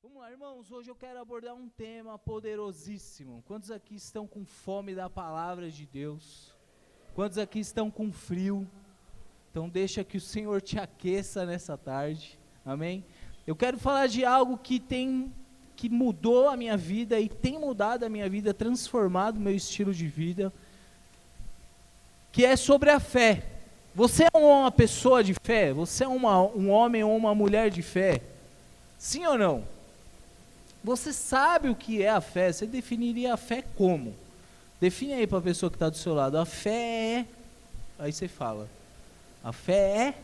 Vamos lá, irmãos, hoje eu quero abordar um tema poderosíssimo. Quantos aqui estão com fome da palavra de Deus? Quantos aqui estão com frio? Então deixa que o Senhor te aqueça nessa tarde, amém? Eu quero falar de algo que mudou a minha vida e tem mudado a minha vida, transformado o meu estilo de vida, que é sobre a fé. Você é uma pessoa de fé? Você é um homem ou uma mulher de fé? Sim ou não? Você sabe o que é a fé? Você definiria a fé como? Define aí para a pessoa que está do seu lado. A fé é... Aí você fala. A fé é...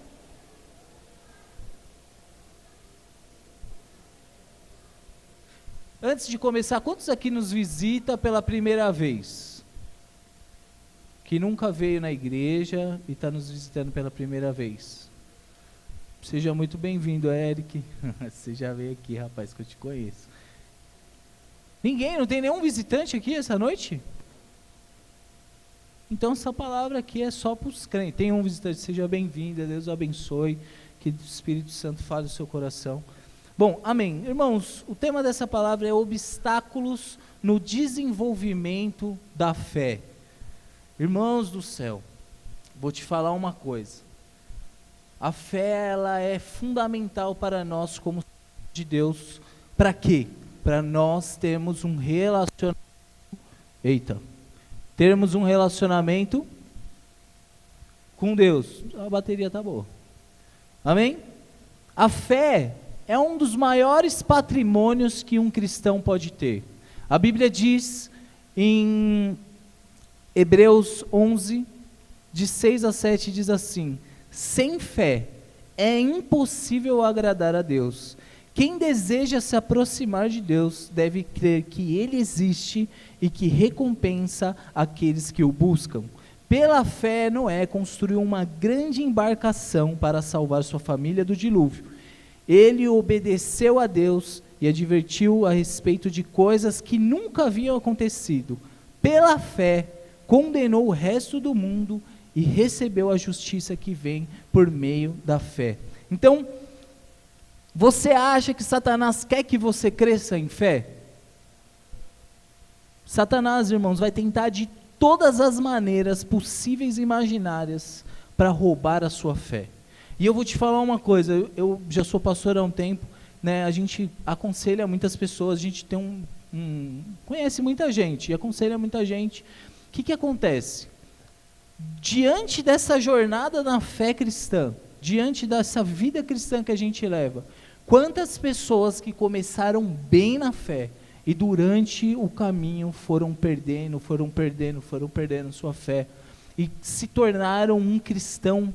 Antes de começar, quantos aqui nos visita pela primeira vez? Que nunca veio na igreja e está nos visitando pela primeira vez. Seja muito bem-vindo, Eric. Você já veio aqui, rapaz, que eu te conheço. Ninguém, não tem nenhum visitante aqui essa noite? Então essa palavra aqui é só para os crentes. Tem um visitante, seja bem-vindo, Deus o abençoe, que o Espírito Santo fale no seu coração. Bom, amém. Irmãos, o tema dessa palavra é obstáculos no desenvolvimento da fé. Irmãos do céu, vou te falar uma coisa. A fé, ela é fundamental para nós como de Deus. Para quê? Para nós termos um relacionamento. Termos um relacionamento com Deus. A bateria tá boa. Amém? A fé é um dos maiores patrimônios que um cristão pode ter. A Bíblia diz em Hebreus 11, de 6 a 7, diz assim: sem fé é impossível agradar a Deus. Quem deseja se aproximar de Deus deve crer que Ele existe e que recompensa aqueles que o buscam. Pela fé, Noé construiu uma grande embarcação para salvar sua família do dilúvio. Ele obedeceu a Deus e advertiu a respeito de coisas que nunca haviam acontecido. Pela fé, condenou o resto do mundo e recebeu a justiça que vem por meio da fé. Então, você acha que Satanás quer que você cresça em fé? Satanás, irmãos, vai tentar de todas as maneiras possíveis e imaginárias para roubar a sua fé. E eu vou te falar uma coisa, eu já sou pastor há um tempo, né, a gente aconselha muitas pessoas, a gente tem conhece muita gente e aconselha muita gente. O que acontece? Diante dessa jornada na fé cristã, diante dessa vida cristã que a gente leva, quantas pessoas que começaram bem na fé e durante o caminho foram perdendo sua fé e se tornaram um cristão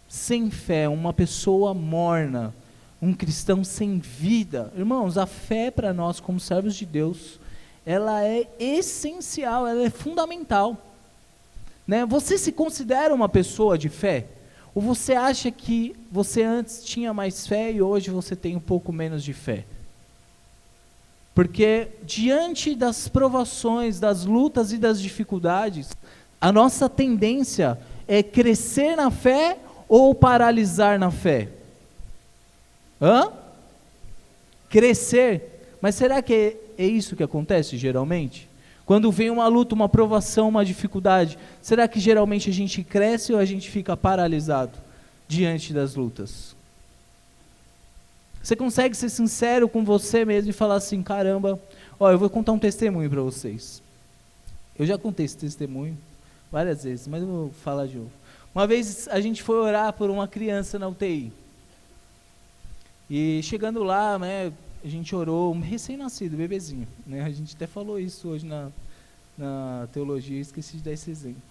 sem fé, uma pessoa morna, um cristão sem vida. Irmãos, a fé para nós como servos de Deus, ela é essencial, ela é fundamental. Né? Você se considera uma pessoa de fé? Ou você acha que você antes tinha mais fé e hoje você tem um pouco menos de fé? Porque diante das provações, das lutas e das dificuldades, a nossa tendência é crescer na fé ou paralisar na fé? Crescer. Mas será que é isso que acontece geralmente? Quando vem uma luta, uma provação, uma dificuldade, será que geralmente a gente cresce ou a gente fica paralisado diante das lutas? Você consegue ser sincero com você mesmo e falar assim: caramba, eu vou contar um testemunho para vocês. Eu já contei esse testemunho várias vezes, mas eu vou falar de novo. Uma vez a gente foi orar por uma criança na UTI. E chegando lá, né, a gente orou, um recém-nascido, bebezinho, né? A gente até falou isso hoje na teologia, esqueci de dar esse exemplo.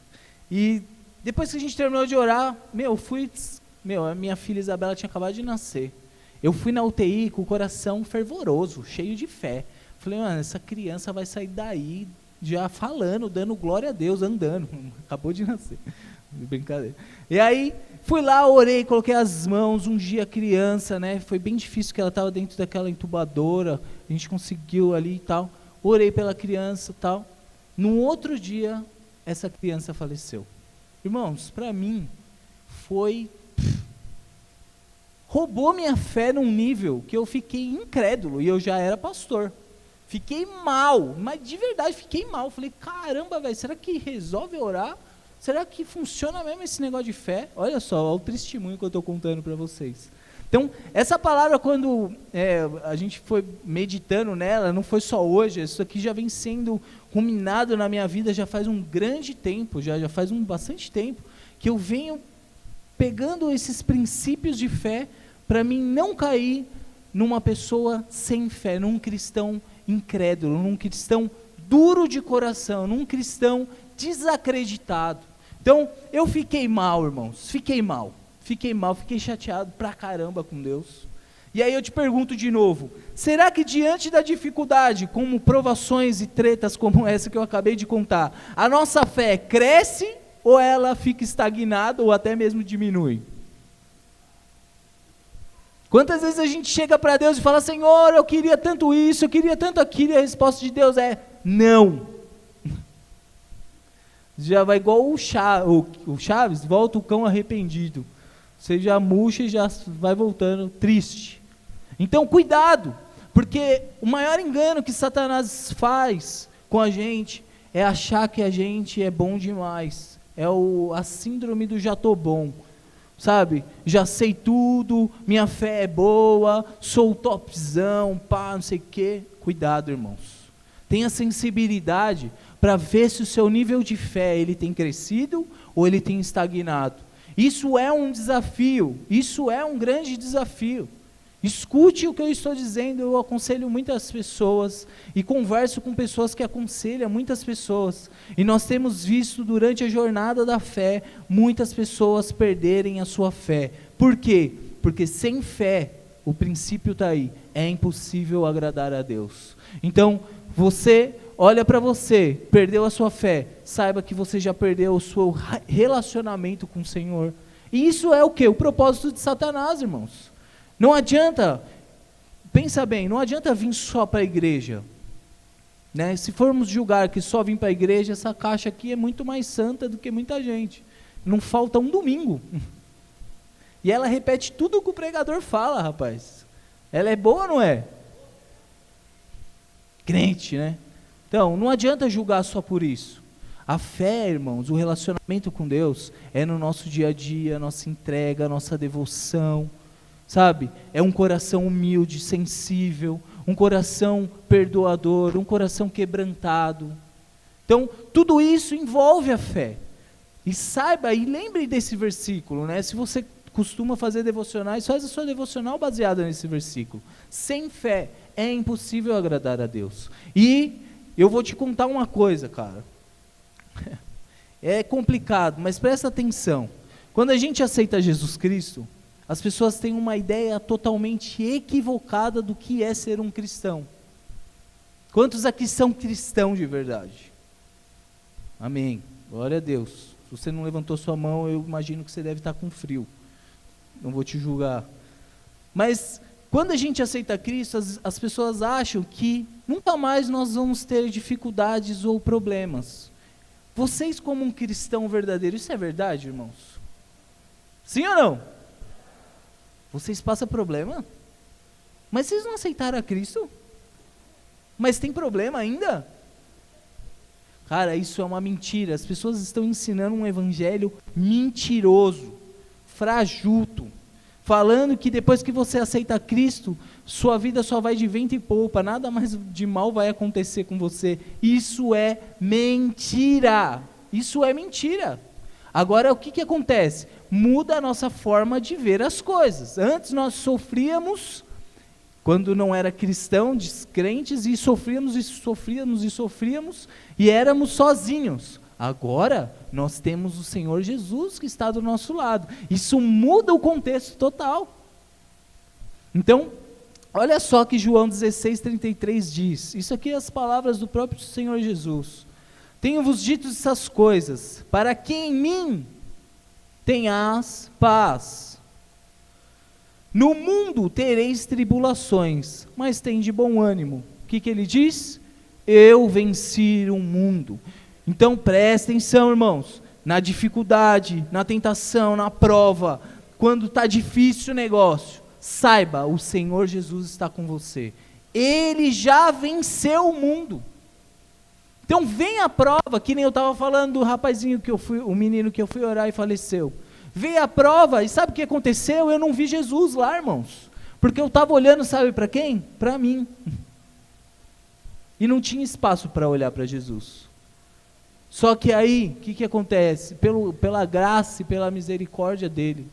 E depois que a gente terminou de orar, a minha filha Isabela tinha acabado de nascer. Eu fui na UTI com o coração fervoroso, cheio de fé. Falei, mano, essa criança vai sair daí já falando, dando glória a Deus, andando. Acabou de nascer. Brincadeira. E aí, fui lá, orei, coloquei as mãos, ungi a criança, né? Foi bem difícil que ela estava dentro daquela entubadora, a gente conseguiu ali e tal. Orei pela criança e tal. No outro dia, essa criança faleceu. Irmãos, para mim, foi roubou minha fé num nível que eu fiquei incrédulo, e eu já era pastor. Fiquei mal, mas de verdade fiquei mal. Falei, caramba, velho, será que resolve orar? Será que funciona mesmo esse negócio de fé? Olha só, olha o testemunho que eu estou contando para vocês. Então, essa palavra, quando a gente foi meditando nela, não foi só hoje, isso aqui já vem sendo ruminado na minha vida já faz um grande tempo, já faz bastante tempo, que eu venho pegando esses princípios de fé para mim não cair numa pessoa sem fé, num cristão incrédulo, num cristão duro de coração, num cristão desacreditado. Então, eu fiquei mal, irmãos, fiquei chateado pra caramba com Deus. E aí eu te pergunto de novo, será que diante da dificuldade, como provações e tretas como essa que eu acabei de contar, a nossa fé cresce ou ela fica estagnada ou até mesmo diminui? Quantas vezes a gente chega para Deus e fala, Senhor, eu queria tanto isso, eu queria tanto aquilo, e a resposta de Deus é, não. Já vai igual o Chaves, volta o cão arrependido. Você já murcha e já vai voltando triste. Então, cuidado, porque o maior engano que Satanás faz com a gente é achar que a gente é bom demais. É a síndrome do já tô bom, sabe? Já sei tudo, minha fé é boa, sou o topzão, pá, não sei o quê. Cuidado, irmãos. Tenha sensibilidade para ver se o seu nível de fé ele tem crescido ou ele tem estagnado. Isso é um desafio, isso é um grande desafio. Escute o que eu estou dizendo, eu aconselho muitas pessoas e converso com pessoas que aconselham muitas pessoas. E nós temos visto durante a jornada da fé, muitas pessoas perderem a sua fé. Por quê? Porque sem fé, o princípio está aí, é impossível agradar a Deus. Então, você olha para você, perdeu a sua fé, saiba que você já perdeu o seu relacionamento com o Senhor. E isso é o quê? O propósito de Satanás, irmãos. Não adianta, pensa bem, não adianta vir só para a igreja, né? Se formos julgar que só vir para a igreja, essa caixa aqui é muito mais santa do que muita gente. Não falta um domingo. E ela repete tudo o que o pregador fala, rapaz. Ela é boa ou não é? Crente, né? Então, não adianta julgar só por isso. A fé, irmãos, o relacionamento com Deus é no nosso dia a dia, nossa entrega, nossa devoção, sabe? É um coração humilde, sensível, um coração perdoador, um coração quebrantado. Então, tudo isso envolve a fé. E saiba, e lembre desse versículo, né? Se você costuma fazer devocionais, faz a sua devocional baseada nesse versículo. Sem fé é impossível agradar a Deus. E eu vou te contar uma coisa, cara. É complicado, mas presta atenção. Quando a gente aceita Jesus Cristo, as pessoas têm uma ideia totalmente equivocada do que é ser um cristão. Quantos aqui são cristãos de verdade? Amém. Glória a Deus. Se você não levantou sua mão, eu imagino que você deve estar com frio. Não vou te julgar. Mas quando a gente aceita Cristo, as pessoas acham que nunca mais nós vamos ter dificuldades ou problemas. Vocês como um cristão verdadeiro, isso é verdade, irmãos? Sim ou não? Vocês passam problema? Mas vocês não aceitaram a Cristo? Mas tem problema ainda? Cara, isso é uma mentira. As pessoas estão ensinando um evangelho mentiroso, frajuto, falando que depois que você aceita Cristo, sua vida só vai de vento e polpa, nada mais de mal vai acontecer com você. Isso é mentira. Isso é mentira. Agora, o que acontece? Muda a nossa forma de ver as coisas. Antes nós sofríamos, quando não era cristão, descrentes, e sofríamos, e éramos sozinhos. Agora, nós temos o Senhor Jesus que está do nosso lado. Isso muda o contexto total. Então, olha só que João 16:33 diz. Isso aqui é as palavras do próprio Senhor Jesus. Tenho-vos dito essas coisas, para que em mim tenhas paz. No mundo tereis tribulações, mas tende bom ânimo. O que ele diz? Eu venci o mundo. Então presta atenção, irmãos, na dificuldade, na tentação, na prova, quando está difícil o negócio, saiba, o Senhor Jesus está com você. Ele já venceu o mundo. Então vem a prova, que nem eu estava falando do rapazinho o menino que eu fui orar e faleceu. Veio a prova, e sabe o que aconteceu? Eu não vi Jesus lá, irmãos. Porque eu estava olhando, sabe para quem? Para mim. E não tinha espaço para olhar para Jesus. Só que aí, o que acontece? Pela graça e pela misericórdia dele,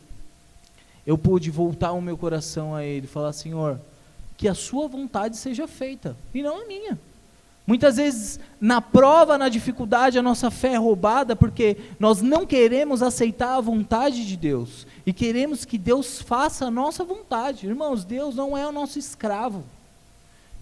eu pude voltar o meu coração a ele, falar: Senhor, que a sua vontade seja feita, e não a minha. Muitas vezes, na prova, na dificuldade, a nossa fé é roubada, porque nós não queremos aceitar a vontade de Deus, e queremos que Deus faça a nossa vontade. Irmãos, Deus não é o nosso escravo,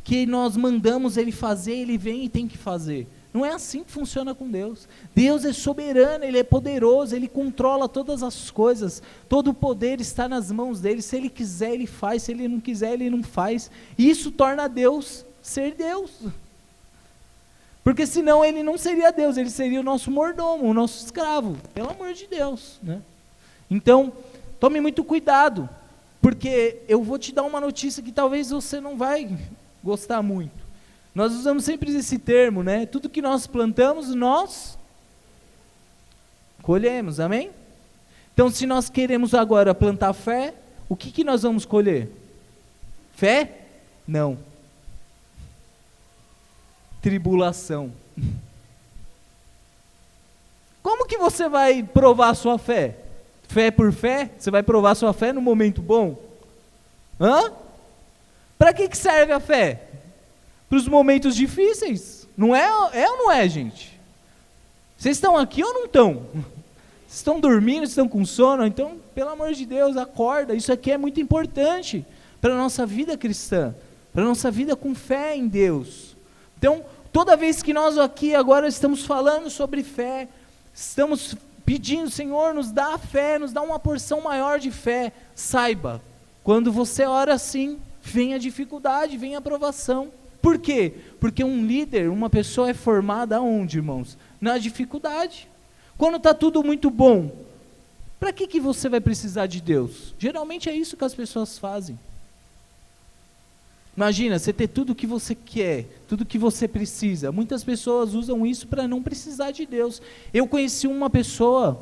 que nós mandamos Ele fazer, Ele vem e tem que fazer. Não é assim que funciona com Deus. Deus é soberano, Ele é poderoso, Ele controla todas as coisas, todo o poder está nas mãos dEle. Se Ele quiser, Ele faz, se Ele não quiser, Ele não faz. E isso torna Deus ser Deus. Porque senão Ele não seria Deus, Ele seria o nosso mordomo, o nosso escravo, pelo amor de Deus, né? Então, tome muito cuidado, porque eu vou te dar uma notícia que talvez você não vai gostar muito. Nós usamos sempre esse termo, né? Tudo que nós plantamos, nós colhemos, amém? Então, se nós queremos agora plantar fé, o que nós vamos colher? Fé? Não. Tribulação. Como que você vai provar a sua fé? Fé por fé? Você vai provar a sua fé no momento bom? Para que serve a fé? Para os momentos difíceis. Não é? É ou não é, gente? Vocês estão aqui ou não estão? Vocês estão dormindo, estão com sono? Então, pelo amor de Deus, acorda. Isso aqui é muito importante para a nossa vida cristã, para a nossa vida com fé em Deus. Então, toda vez que nós aqui agora estamos falando sobre fé, estamos pedindo: Senhor, nos dá fé, nos dá uma porção maior de fé. Saiba, quando você ora assim, vem a dificuldade, vem a provação. Por quê? Porque um líder, uma pessoa é formada aonde, irmãos? Na dificuldade. Quando está tudo muito bom, para que você vai precisar de Deus? Geralmente é isso que as pessoas fazem. Imagina, você ter tudo o que você quer, tudo o que você precisa. Muitas pessoas usam isso para não precisar de Deus. Eu conheci uma pessoa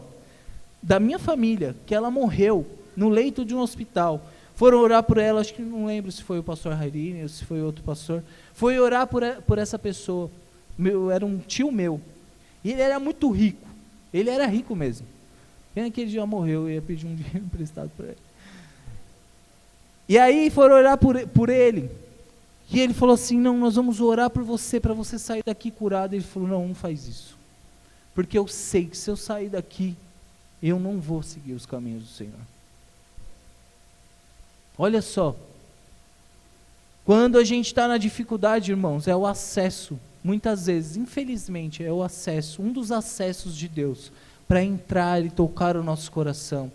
da minha família, que ela morreu no leito de um hospital. Foram orar por ela, acho que não lembro se foi o pastor Rairine ou se foi outro pastor. Foi orar por essa pessoa. Era um tio meu. E ele era muito rico. Ele era rico mesmo. Pena que ele já morreu, eu ia pedir um dinheiro emprestado para ele. E aí foram orar por ele. E ele falou assim: não, nós vamos orar por você, para você sair daqui curado. Ele falou: não faz isso. Porque eu sei que se eu sair daqui, eu não vou seguir os caminhos do Senhor. Olha só. Quando a gente está na dificuldade, irmãos, é o acesso. Muitas vezes, infelizmente, é o acesso, um dos acessos de Deus, para entrar e tocar o nosso coração.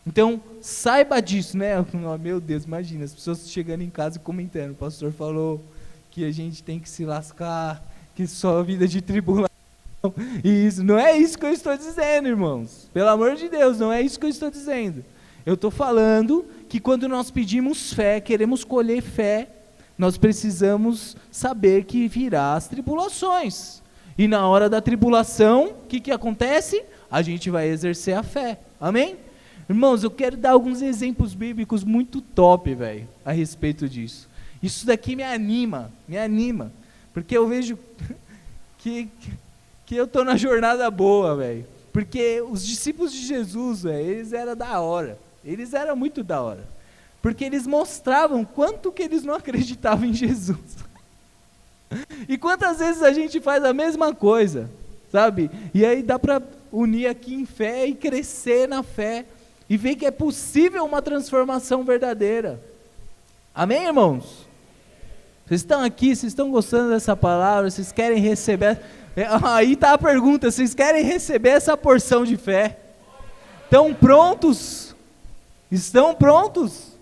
Então, saiba disso, né? Oh, meu Deus, imagina, as pessoas chegando em casa e comentando: o pastor falou que a gente tem que se lascar, que só vida de tribulação. Isso, não é isso que eu estou dizendo, irmãos. Pelo amor de Deus, não é isso que eu estou dizendo. Eu estou falando que quando nós pedimos fé, queremos colher fé, nós precisamos saber que virá as tribulações. E na hora da tribulação, o que acontece? A gente vai exercer a fé. Amém? Irmãos, eu quero dar alguns exemplos bíblicos muito top, velho, a respeito disso. Isso daqui me anima, porque eu vejo que eu estou na jornada boa, velho. Porque os discípulos de Jesus, velho, eles eram da hora. Eles eram muito da hora. Porque eles mostravam quanto que eles não acreditavam em Jesus. E quantas vezes a gente faz a mesma coisa, sabe? E aí dá para unir aqui em fé e crescer na fé. E ver que é possível uma transformação verdadeira. Amém, irmãos? Vocês estão aqui, vocês estão gostando dessa palavra, vocês querem receber... Aí está a pergunta: vocês querem receber essa porção de fé? Estão prontos? Estão prontos?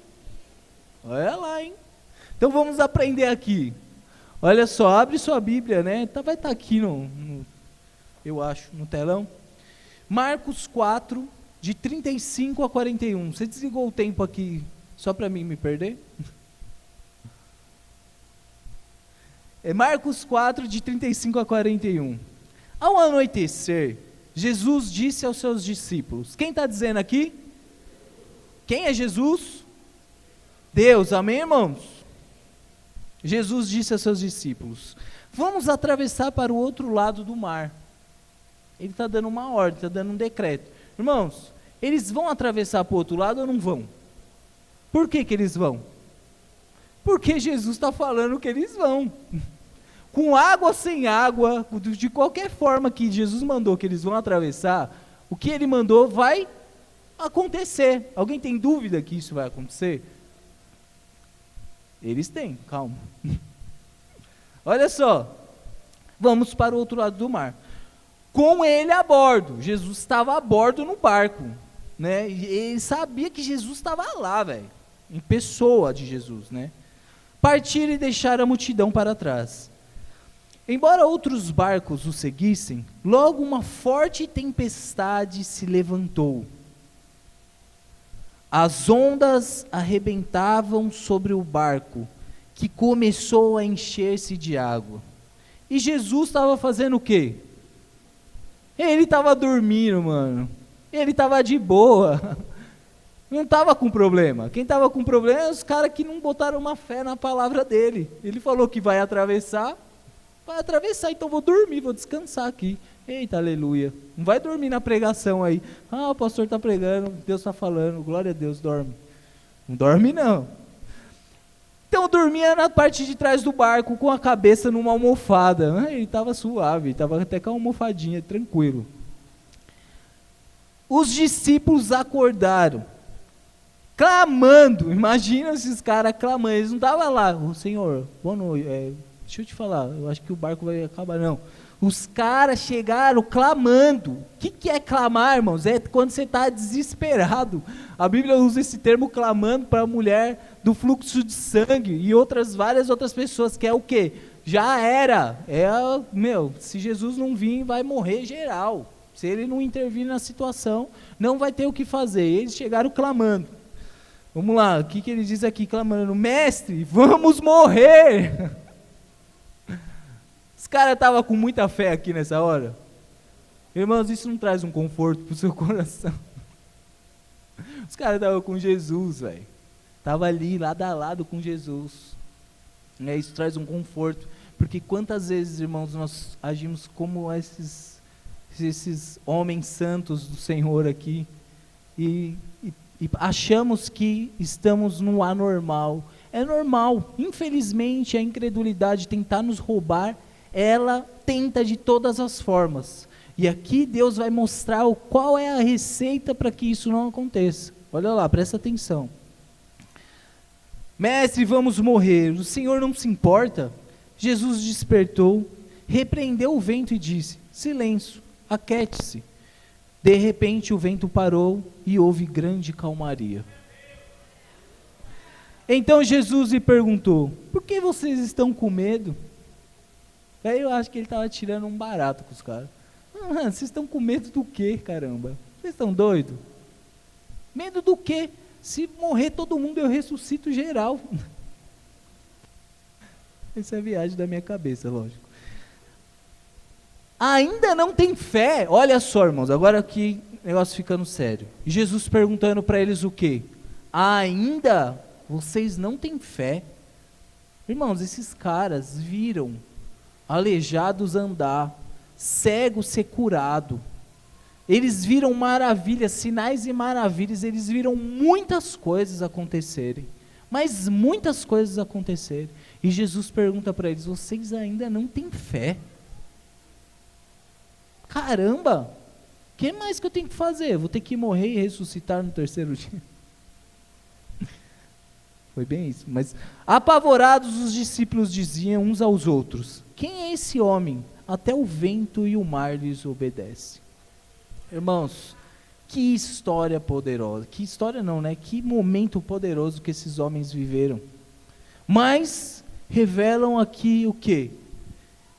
Olha lá, hein? Então vamos aprender aqui. Olha só, abre sua Bíblia, né? Vai estar aqui eu acho, no telão. Marcos 4, de 35 a 41. Você desligou o tempo aqui Só para mim me perder? É Marcos 4, de 35 a 41. Ao anoitecer, Jesus disse aos seus discípulos, quem está dizendo aqui? Quem é Jesus? Deus, amém, irmãos? Jesus disse aos seus discípulos, vamos atravessar para o outro lado do mar. Ele está dando uma ordem, está dando um decreto. Irmãos, eles vão atravessar para o outro lado ou não vão? Por que eles vão? Porque Jesus está falando que eles vão. Com água ou sem água, de qualquer forma que Jesus mandou que eles vão atravessar, o que ele mandou vai acontecer. Alguém tem dúvida que isso vai acontecer? Eles têm, calma. Olha só, vamos para o outro lado do mar. Com ele a bordo, Jesus estava a bordo no barco, né? E ele sabia que Jesus estava lá, velho, em pessoa de Jesus, né? Partiram e deixaram a multidão para trás. Embora outros barcos o seguissem, logo uma forte tempestade se levantou. As ondas arrebentavam sobre o barco, que começou a encher-se de água. E Jesus estava fazendo o quê? Ele estava dormindo, mano. Ele estava de boa. Não estava com problema. Quem estava com problema é os caras que não botaram uma fé na palavra dele. Ele falou que vai atravessar, então vou dormir, vou descansar aqui. Eita, aleluia. Não vai dormir na pregação aí. Ah, o pastor está pregando, Deus está falando, glória a Deus, dorme. Não dorme não. Então dormia na parte de trás do barco com a cabeça numa almofada. Ele estava suave, estava até com a almofadinha, tranquilo. Os discípulos acordaram, clamando. Imagina esses caras clamando. Eles não estavam lá, Senhor, boa noite, deixa eu te falar, eu acho que o barco vai acabar, não. Os caras chegaram clamando. O que é clamar, irmãos? É quando você está desesperado. A Bíblia usa esse termo clamando para a mulher do fluxo de sangue e várias outras pessoas, que é o quê? Já era. Se Jesus não vir, vai morrer geral. Se ele não intervir na situação, não vai ter o que fazer. Eles chegaram clamando. Vamos lá, o que ele diz aqui clamando? Mestre, vamos morrer! Os caras estavam com muita fé aqui nessa hora. Irmãos, isso não traz um conforto para o seu coração. Os caras estavam com Jesus, velho. Estavam ali, lado a lado com Jesus. Isso traz um conforto. Porque quantas vezes, irmãos, nós agimos como esses homens santos do Senhor aqui. E achamos que estamos no anormal. É normal. Infelizmente, a incredulidade tentar nos roubar, ela tenta de todas as formas. E aqui Deus vai mostrar qual é a receita para que isso não aconteça. Olha lá, presta atenção. Mestre, vamos morrer. O Senhor não se importa? Jesus despertou, repreendeu o vento e disse, silêncio, aquete-se. De repente o vento parou e houve grande calmaria. Então Jesus lhe perguntou, por que vocês estão com medo? Aí eu acho que ele estava tirando um barato com os caras. Vocês estão com medo do quê, caramba? Vocês estão doidos? Medo do quê? Se morrer todo mundo, eu ressuscito geral. Essa é a viagem da minha cabeça, lógico. Ainda não tem fé? Olha só, irmãos, agora aqui o negócio ficando sério. Jesus perguntando para eles o quê? Ainda vocês não têm fé? Irmãos, esses caras viram aleijados andar, cego ser curado. Eles viram maravilhas, sinais e maravilhas, eles viram muitas coisas acontecerem, mas muitas coisas acontecerem. E Jesus pergunta para eles, vocês ainda não têm fé? Caramba, o que mais que eu tenho que fazer? Vou ter que morrer e ressuscitar no terceiro dia? Foi bem isso. Mas apavorados os discípulos diziam uns aos outros, quem é esse homem? Até o vento e o mar lhes obedecem. Irmãos, que história poderosa. Que história não, né? Que momento poderoso que esses homens viveram. Mas revelam aqui o quê?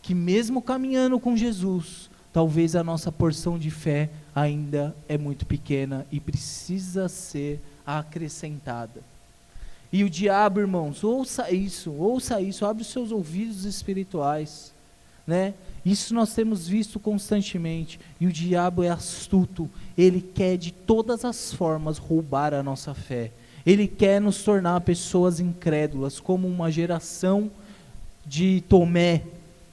Que mesmo caminhando com Jesus, talvez a nossa porção de fé ainda é muito pequena e precisa ser acrescentada. E o diabo, irmãos, ouça isso, abre os seus ouvidos espirituais, né? Isso nós temos visto constantemente, e o diabo é astuto, ele quer de todas as formas roubar a nossa fé, ele quer nos tornar pessoas incrédulas, como uma geração de Tomé,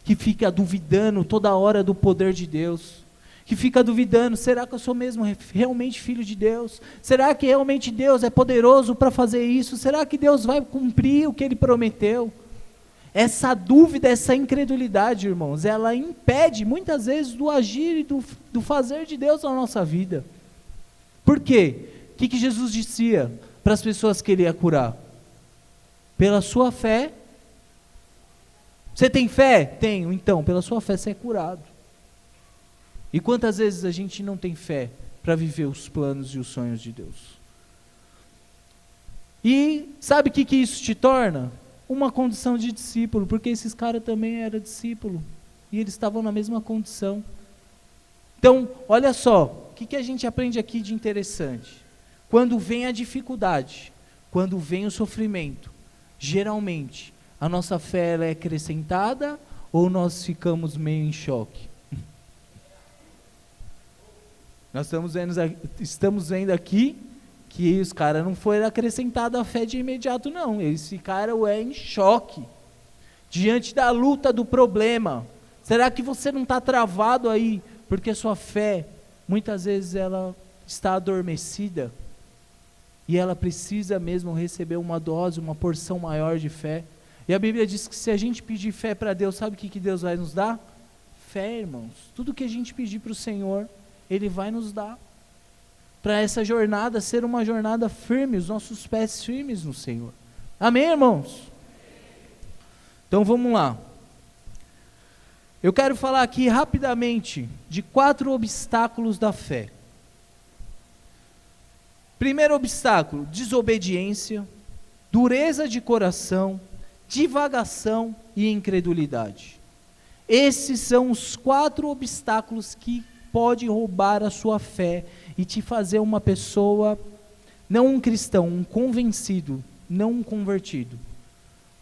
que fica duvidando toda hora do poder de Deus, que fica duvidando, será que eu sou mesmo realmente filho de Deus? Será que realmente Deus é poderoso para fazer isso? Será que Deus vai cumprir o que Ele prometeu? Essa dúvida, essa incredulidade, irmãos, ela impede muitas vezes do agir e do fazer de Deus na nossa vida. Por quê? O que Jesus dizia para as pessoas que Ele ia curar? Pela sua fé. Você tem fé? Tenho. Então, pela sua fé você é curado. E quantas vezes a gente não tem fé para viver os planos e os sonhos de Deus? E sabe o que isso te torna? Uma condição de discípulo, porque esses caras também eram discípulos, e eles estavam na mesma condição. Então, olha só, o que a gente aprende aqui de interessante? Quando vem a dificuldade, quando vem o sofrimento, geralmente, a nossa fé ela é acrescentada, ou nós ficamos meio em choque? Nós estamos vendo aqui que os caras não foram acrescentados a fé de imediato, não. Eles ficaram em choque, diante da luta, do problema. Será que você não está travado aí, porque sua fé, muitas vezes ela está adormecida, e ela precisa mesmo receber uma dose, uma porção maior de fé? E a Bíblia diz que se a gente pedir fé para Deus, sabe o que Deus vai nos dar? Fé, irmãos. Tudo que a gente pedir para o Senhor, Ele vai nos dar, para essa jornada ser uma jornada firme, os nossos pés firmes no Senhor. Amém, irmãos? Então vamos lá. Eu quero falar aqui rapidamente de 4 obstáculos da fé. Primeiro obstáculo, desobediência, dureza de coração, divagação e incredulidade. Esses são os 4 obstáculos que pode roubar a sua fé e te fazer uma pessoa, não um cristão, um convencido, não um convertido.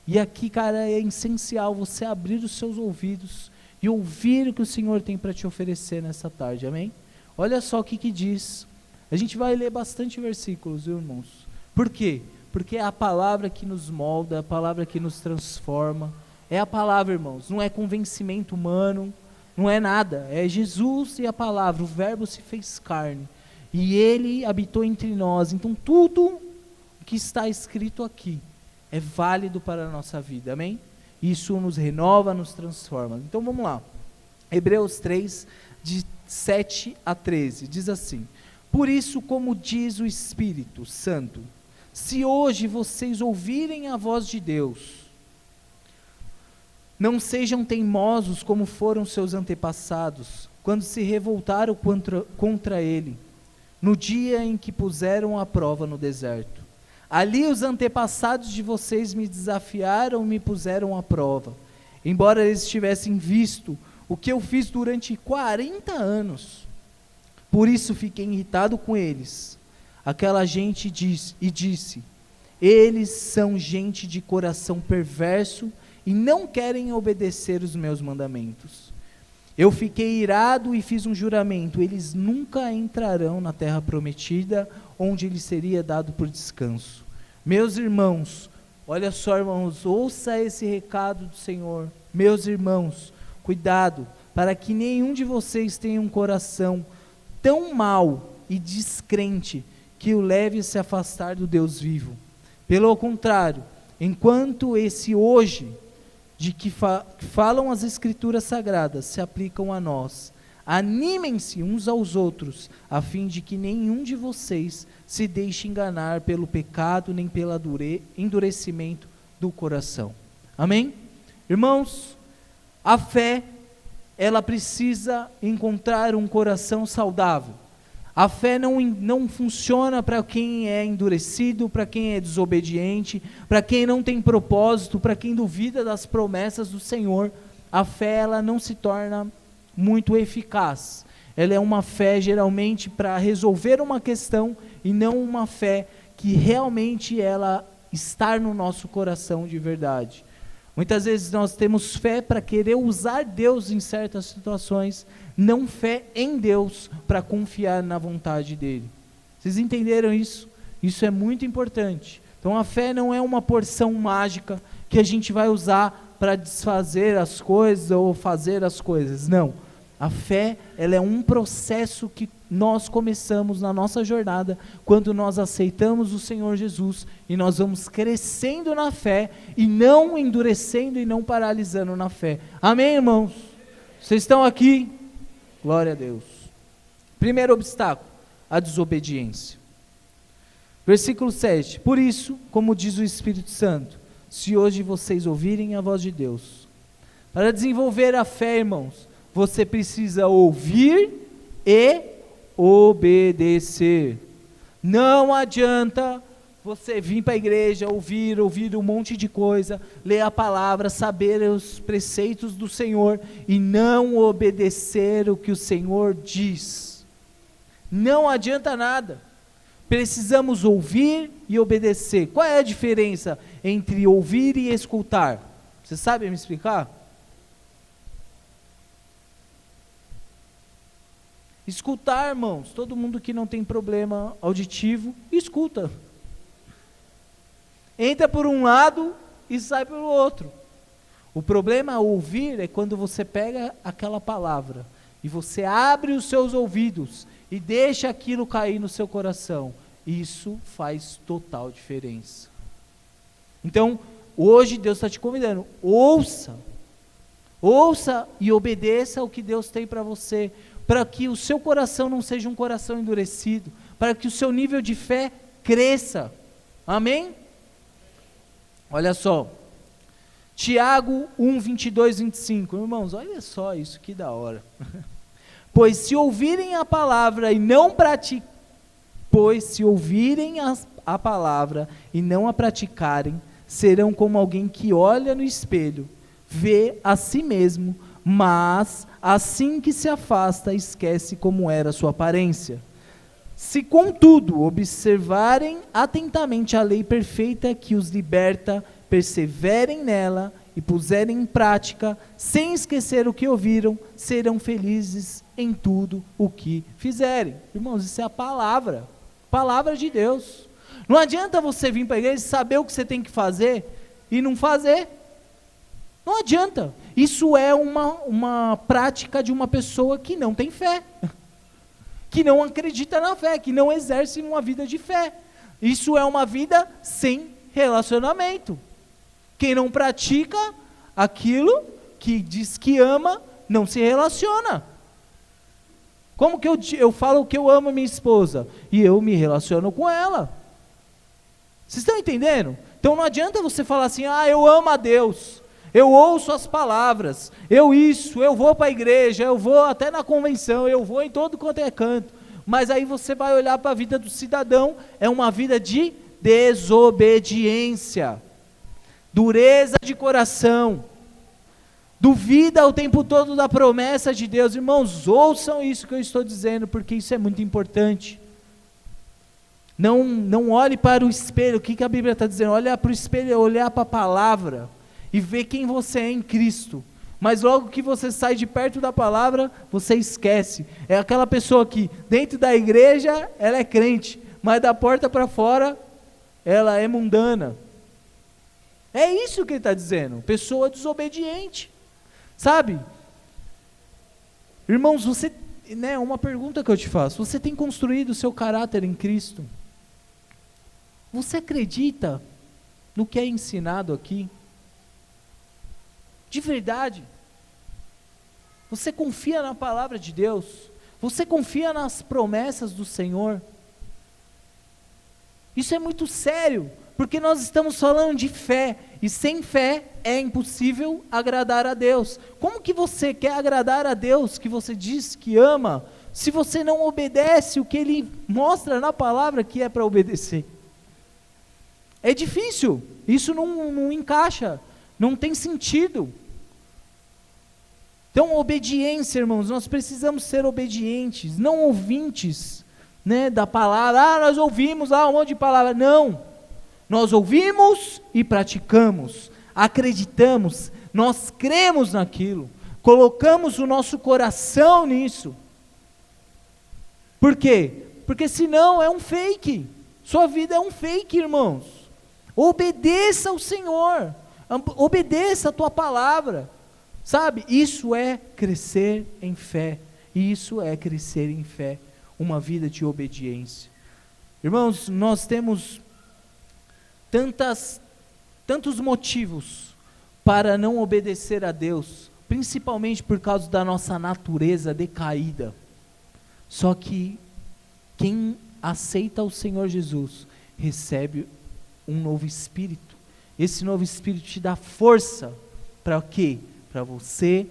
E aqui, cara, é essencial você abrir os seus ouvidos e ouvir o que o Senhor tem para te oferecer nessa tarde, amém? Olha só o que diz. A gente vai ler bastante versículos, viu, irmãos? Por quê? Porque é a palavra que nos molda, é a palavra que nos transforma, é a palavra, irmãos, não é convencimento humano, não é nada, é Jesus e a palavra, o verbo se fez carne, e Ele habitou entre nós. Então tudo que está escrito aqui é válido para a nossa vida, amém? Isso nos renova, nos transforma. Então vamos lá, Hebreus 3, de 7 a 13, diz assim: por isso, como diz o Espírito Santo, se hoje vocês ouvirem a voz de Deus, não sejam teimosos como foram seus antepassados, quando se revoltaram contra Ele, no dia em que puseram à prova no deserto. Ali os antepassados de vocês me desafiaram e me puseram à prova, embora eles tivessem visto o que eu fiz durante 40 anos. Por isso fiquei irritado com eles. Aquela gente disse, eles são gente de coração perverso e não querem obedecer os meus mandamentos. Eu fiquei irado e fiz um juramento: eles nunca entrarão na terra prometida, onde lhes seria dado por descanso. Meus irmãos, olha só, irmãos, ouça esse recado do Senhor. Meus irmãos, cuidado, para que nenhum de vocês tenha um coração tão mau e descrente que o leve a se afastar do Deus vivo. Pelo contrário, enquanto esse hoje, de que falam as Escrituras Sagradas, se aplicam a nós, animem-se uns aos outros, a fim de que nenhum de vocês se deixe enganar pelo pecado, nem pelo endurecimento do coração. Amém? Irmãos, a fé, ela precisa encontrar um coração saudável. A fé não funciona para quem é endurecido, para quem é desobediente, para quem não tem propósito, para quem duvida das promessas do Senhor. A fé, ela não se torna muito eficaz. Ela é uma fé geralmente para resolver uma questão e não uma fé que realmente ela estar no nosso coração de verdade. Muitas vezes nós temos fé para querer usar Deus em certas situações, não fé em Deus para confiar na vontade dele. Vocês entenderam isso? Isso é muito importante. Então a fé não é uma porção mágica que a gente vai usar para desfazer as coisas ou fazer as coisas. Não. A fé, ela é um processo que nós começamos na nossa jornada quando nós aceitamos o Senhor Jesus e nós vamos crescendo na fé e não endurecendo e não paralisando na fé. Amém, irmãos? Vocês estão aqui? Glória a Deus. Primeiro obstáculo, a desobediência. Versículo 7. Por isso, como diz o Espírito Santo, se hoje vocês ouvirem a voz de Deus. Para desenvolver a fé, irmãos, você precisa ouvir e obedecer. Não adianta você vir para a igreja, ouvir um monte de coisa, ler a palavra, saber os preceitos do Senhor e não obedecer o que o Senhor diz. Não adianta nada. Precisamos ouvir e obedecer. Qual é a diferença entre ouvir e escutar? Você sabe me explicar? Escutar, irmãos, todo mundo que não tem problema auditivo, escuta. Entra por um lado e sai pelo outro. O problema a ouvir é quando você pega aquela palavra e você abre os seus ouvidos e deixa aquilo cair no seu coração. Isso faz total diferença. Então, hoje Deus está te convidando, ouça e obedeça o que Deus tem para você, para que o seu coração não seja um coração endurecido, para que o seu nível de fé cresça. Amém? Olha só, Tiago 1, 22, 25, irmãos, olha só isso, que da hora. Pois se ouvirem a palavra e não a palavra e não a praticarem, serão como alguém que olha no espelho, vê a si mesmo, mas assim que se afasta, esquece como era a sua aparência. Se, contudo, observarem atentamente a lei perfeita que os liberta, perseverem nela e puserem em prática, sem esquecer o que ouviram, serão felizes em tudo o que fizerem. Irmãos, isso é a palavra de Deus. Não adianta você vir para a igreja e saber o que você tem que fazer e não fazer. Não adianta. Isso é uma prática de uma pessoa que não tem fé, que não acredita na fé, que não exerce uma vida de fé. Isso é uma vida sem relacionamento. Quem não pratica aquilo que diz que ama, não se relaciona. Como que eu falo que eu amo minha esposa? E eu me relaciono com ela. Vocês estão entendendo? Então não adianta você falar assim, eu amo a Deus, eu ouço as palavras, eu vou para a igreja, eu vou até na convenção, eu vou em todo quanto é canto. Mas aí você vai olhar para a vida do cidadão, é uma vida de desobediência, dureza de coração, duvida o tempo todo da promessa de Deus. Irmãos, ouçam isso que eu estou dizendo, porque isso é muito importante. Não olhe para o espelho, o que a Bíblia está dizendo? Olha para o espelho, olhar para a palavra e ver quem você é em Cristo. Mas logo que você sai de perto da palavra, você esquece. É aquela pessoa que dentro da igreja ela é crente, mas da porta para fora ela é mundana. É isso que ele está dizendo, pessoa desobediente. Sabe? Irmãos, uma pergunta que eu te faço, você tem construído o seu caráter em Cristo? Você acredita no que é ensinado aqui? De verdade? Você confia na palavra de Deus? Você confia nas promessas do Senhor? Isso é muito sério, porque nós estamos falando de fé, e sem fé é impossível agradar a Deus. Como que você quer agradar a Deus, que você diz que ama, se você não obedece o que Ele mostra na palavra que é para obedecer? É difícil, isso não encaixa, não tem sentido. Então, obediência, irmãos, nós precisamos ser obedientes, não ouvintes, da palavra. Nós ouvimos um monte de palavra. Não, Nós ouvimos e praticamos, acreditamos, nós cremos naquilo, colocamos o nosso coração nisso. Por quê? Porque senão é um fake. Sua vida é um fake, irmãos. Obedeça ao Senhor, obedeça a tua palavra, sabe? Isso é crescer em fé, isso é crescer em fé, uma vida de obediência. Irmãos, nós temos tantos motivos para não obedecer a Deus, principalmente por causa da nossa natureza decaída. Só que quem aceita o Senhor Jesus recebe um novo espírito. Esse novo espírito te dá força para quê? Para você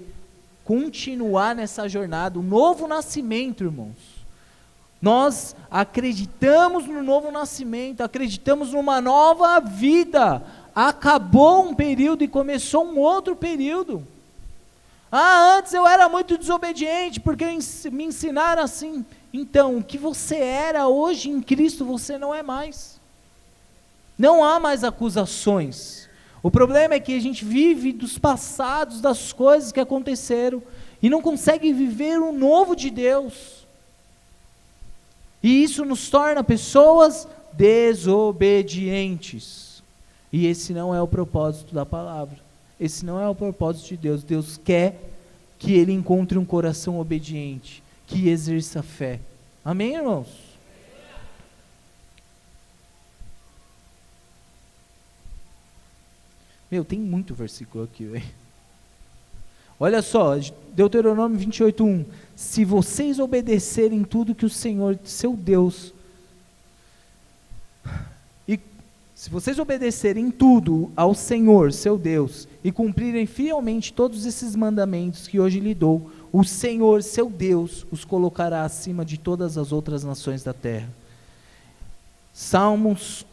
continuar nessa jornada, um novo nascimento, irmãos. Nós acreditamos no novo nascimento, acreditamos numa nova vida. Acabou um período e começou um outro período. Antes eu era muito desobediente, porque me ensinaram assim. Então, o que você era hoje em Cristo, você não é mais. Não há mais acusações. O problema é que a gente vive dos passados, das coisas que aconteceram, e não consegue viver o novo de Deus. E isso nos torna pessoas desobedientes. E esse não é o propósito da palavra. Esse não é o propósito de Deus. Deus quer que ele encontre um coração obediente, que exerça fé. Amém, irmãos? Meu, tem muito versículo aqui, velho. Olha só, Deuteronômio 28:1. Se vocês obedecerem tudo que o Senhor, seu Deus, se vocês obedecerem tudo ao Senhor, seu Deus, e cumprirem fielmente todos esses mandamentos que hoje lhe dou, o Senhor, seu Deus, os colocará acima de todas as outras nações da terra. Salmos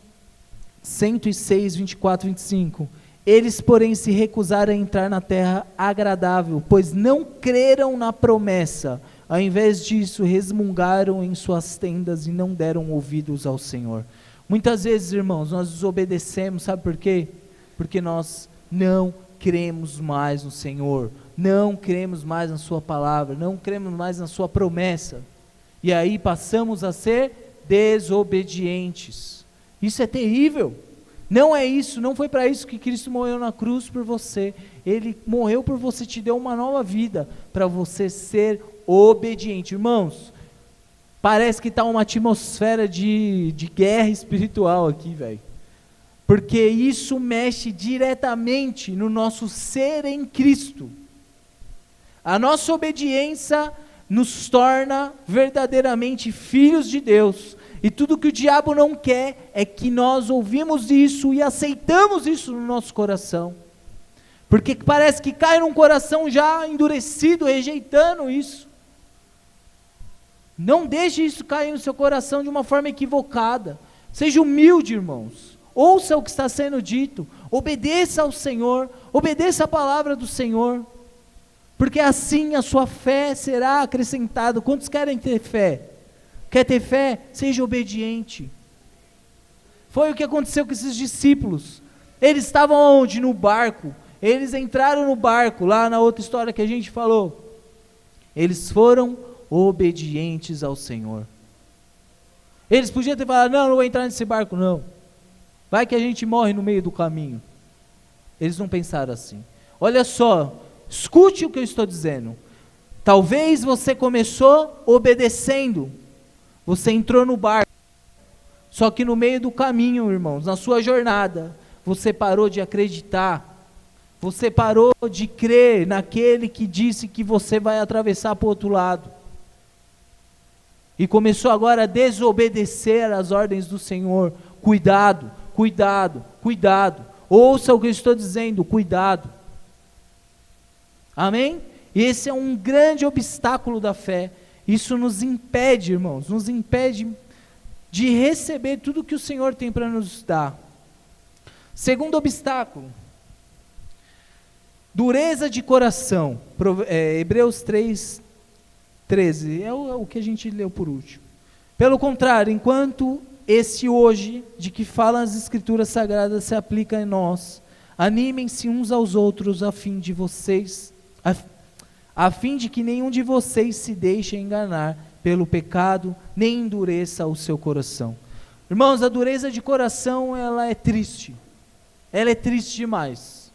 106, 24, 25. Eles, porém, se recusaram a entrar na terra agradável, pois não creram na promessa. Ao invés disso, resmungaram em suas tendas e não deram ouvidos ao Senhor. Muitas vezes, irmãos, nós desobedecemos, sabe por quê? Porque nós não cremos mais no Senhor, não cremos mais na sua palavra, não cremos mais na sua promessa. E aí passamos a ser desobedientes. Isso é terrível. Não é isso, não foi para isso que Cristo morreu na cruz por você. Ele morreu por você, te deu uma nova vida, para você ser obediente. Irmãos, parece que está uma atmosfera de guerra espiritual aqui, velho. Porque isso mexe diretamente no nosso ser em Cristo. A nossa obediência nos torna verdadeiramente filhos de Deus. E tudo que o diabo não quer é que nós ouvimos isso e aceitamos isso no nosso coração. Porque parece que cai num coração já endurecido, rejeitando isso. Não deixe isso cair no seu coração de uma forma equivocada. Seja humilde, irmãos. Ouça o que está sendo dito. Obedeça ao Senhor. Obedeça a palavra do Senhor. Porque assim a sua fé será acrescentada. Quantos querem ter fé? Quer ter fé? Seja obediente. Foi o que aconteceu com esses discípulos. Eles estavam onde? No barco. Eles entraram no barco, lá na outra história que a gente falou. Eles foram obedientes ao Senhor. Eles podiam ter falado, não vou entrar nesse barco não. Vai que a gente morre no meio do caminho. Eles não pensaram assim. Olha só, escute o que eu estou dizendo. Talvez você começou obedecendo. Você entrou no barco, só que no meio do caminho, irmãos, na sua jornada, você parou de acreditar, você parou de crer naquele que disse que você vai atravessar para o outro lado, e começou agora a desobedecer às ordens do Senhor. Cuidado, cuidado, cuidado, ouça o que eu estou dizendo, cuidado, amém? Esse é um grande obstáculo da fé. Isso nos impede, irmãos, nos impede de receber tudo que o Senhor tem para nos dar. Segundo obstáculo, dureza de coração. Hebreus 3:13, é o que a gente leu por último. Pelo contrário, enquanto esse hoje, de que falam as Escrituras Sagradas, se aplica em nós. Animem-se uns aos outros a fim de que nenhum de vocês se deixe enganar pelo pecado, nem endureça o seu coração. Irmãos, a dureza de coração, ela é triste. Ela é triste demais.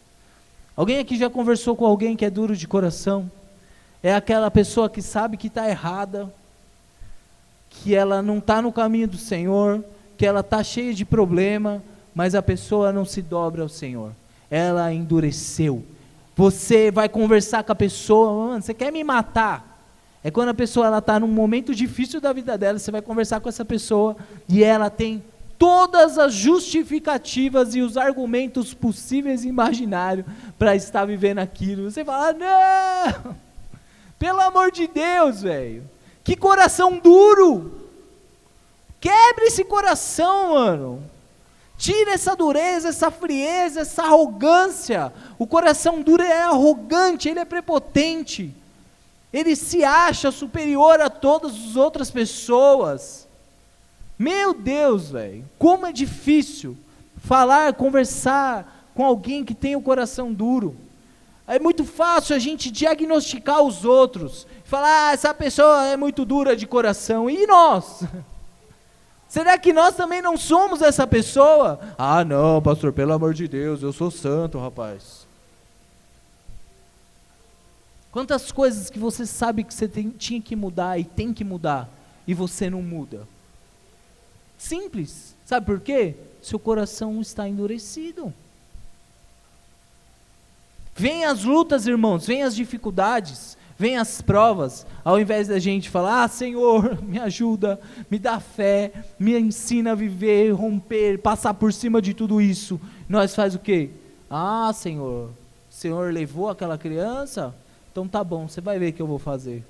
Alguém aqui já conversou com alguém que é duro de coração? É aquela pessoa que sabe que está errada, que ela não está no caminho do Senhor, que ela está cheia de problema, mas a pessoa não se dobra ao Senhor. Ela endureceu. Você vai conversar com a pessoa, mano, você quer me matar? É quando a pessoa está num momento difícil da vida dela, você vai conversar com essa pessoa e ela tem todas as justificativas e os argumentos possíveis e imaginários para estar vivendo aquilo. Você fala, não, pelo amor de Deus, velho, que coração duro, quebre esse coração, mano. Tira essa dureza, essa frieza, essa arrogância. O coração duro é arrogante, ele é prepotente. Ele se acha superior a todas as outras pessoas. Meu Deus, velho, como é difícil falar, conversar com alguém que tem o coração duro. É muito fácil a gente diagnosticar os outros. Falar, essa pessoa é muito dura de coração. E nós? Será que nós também não somos essa pessoa? Ah, não, pastor, pelo amor de Deus, eu sou santo, rapaz. Quantas coisas que você sabe que você tinha que mudar e tem que mudar, e você não muda? Simples. Sabe por quê? Seu coração está endurecido. Vem as lutas, irmãos, vem as dificuldades, vem as provas, ao invés da gente falar, Senhor, me ajuda, me dá fé, me ensina a viver, romper, passar por cima de tudo isso, nós faz o quê? Ah, Senhor, o Senhor levou aquela criança? Então tá bom, você vai ver o que eu vou fazer.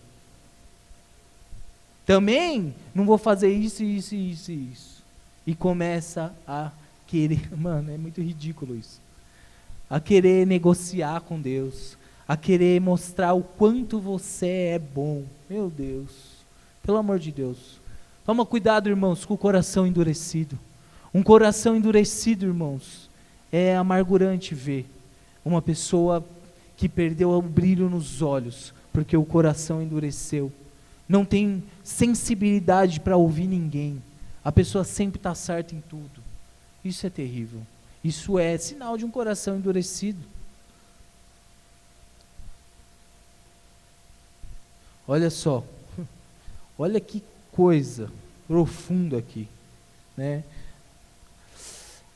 Também não vou fazer isso, isso, isso, isso. E começa a querer, mano, é muito ridículo isso. A querer negociar com Deus, a querer mostrar o quanto você é bom. Meu Deus, pelo amor de Deus. Toma cuidado, irmãos, com o coração endurecido. Um coração endurecido, irmãos, é amargurante ver uma pessoa que perdeu o brilho nos olhos, porque o coração endureceu. Não tem sensibilidade para ouvir ninguém. A pessoa sempre está certa em tudo. Isso é terrível. Isso é sinal de um coração endurecido. Olha só, olha que coisa profunda aqui, né?